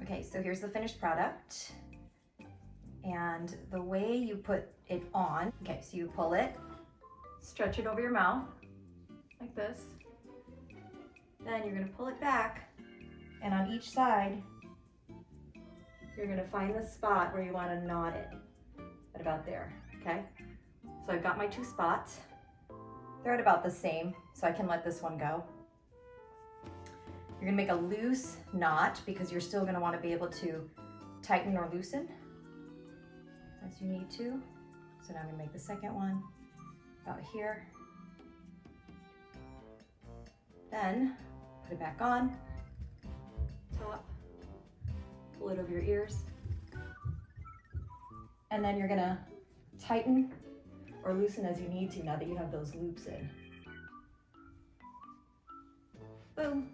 Okay, so here's the finished product. And the way you put it on, okay, so you pull it, stretch it over your mouth, like this. Then you're gonna pull it back, and on each side, you're gonna find the spot where you wanna knot it, at about there, okay? So I've got my 2 spots. They're at about the same, so I can let this one go. You're gonna make a loose knot because you're still gonna wanna be able to tighten or loosen as you need to. So now I'm gonna make the second one about here. Then put it back on, top, pull it over your ears. And then you're gonna tighten or loosen as you need to now that you have those loops in. Boom.